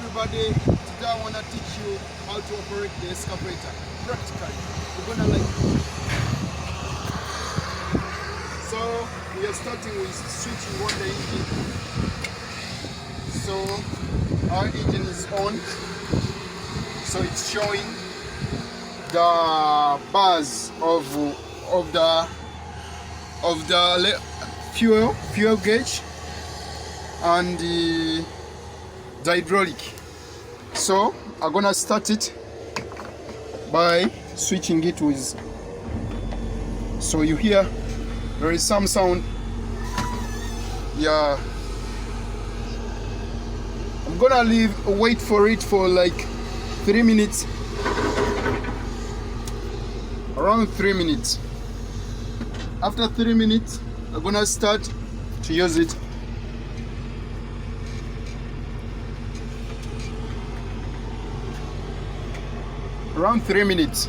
everybody. Today I want to teach you how to operate the excavator practically. We're gonna so we are starting with switching on the engine. So our engine is on. So it's showing the bars of the fuel gauge and the hydraulic. So I'm gonna start it by switching it with, so you hear there is some sound. Yeah, I'm gonna wait for it for like 3 minutes, around 3 minutes. After 3 minutes I'm gonna start to use it. Around 3 minutes.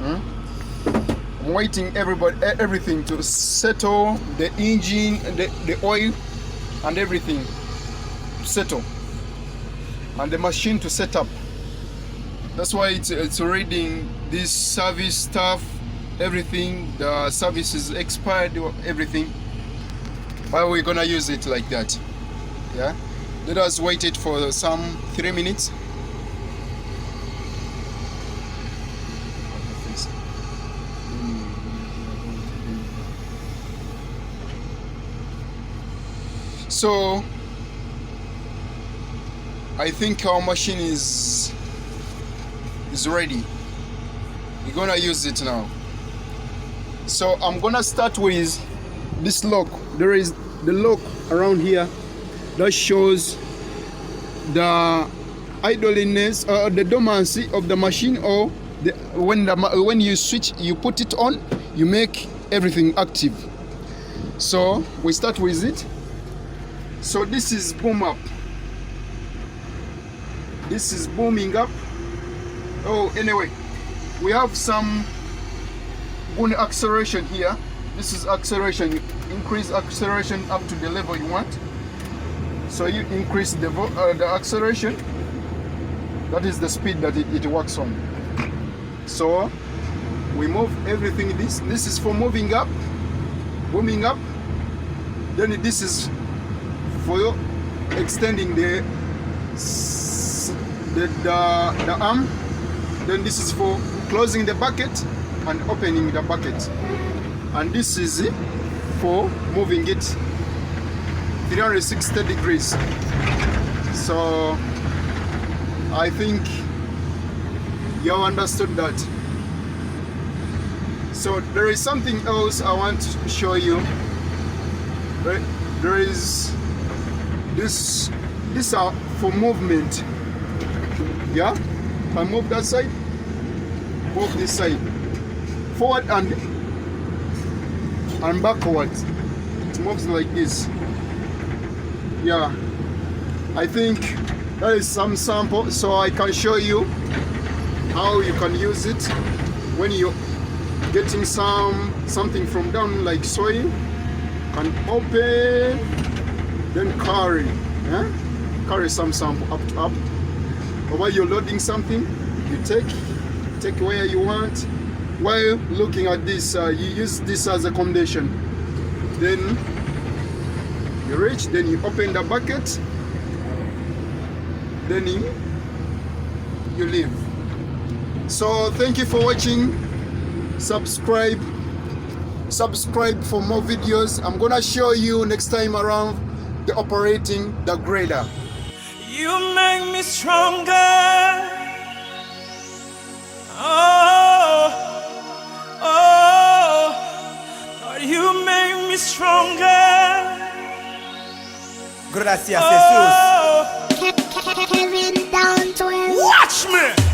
I'm waiting everything to settle, the engine, the oil and everything to settle, and the machine to set up. That's why it's reading this service stuff, everything. The service is expired, everything. But we're gonna use it like that. Yeah. Let us wait it for some 3 minutes. So I think our machine is ready. We're gonna use it now. So I'm gonna start with this lock. There is the lock around here that shows the idleness or the dormancy of the machine, or when you switch, you put it on, you make everything active. So we start with it. So this is boom up. This is booming up. Oh, anyway, we have some good acceleration here. This is acceleration. You increase acceleration up to the level you want. So you increase the acceleration. That is the speed that it works on. So we move everything. This is for moving up, booming up. Then this is for extending the arm. Then this is for closing the bucket and opening the bucket, and this is for moving it 360 degrees. So I think you understood that. So there is something else I want to show you. There is this. These are for movement. Yeah, if I move that side, move this side, forward and backward. It moves like this. Yeah, I think that is some sample, so I can show you how you can use it when you're getting something from down like soil. And open, then carry. Yeah? Carry some sample up. Or while you're loading something, you take where you want. While looking at this, you use this as a accommodation. Then you reach, then you open the bucket, then you leave. So thank you for watching. Subscribe for more videos. I'm gonna show you next time around the operating the grader. You make me stronger. Oh, Lord, you make me stronger. Gracias, Oh, Jesús. Kevin down to watch me.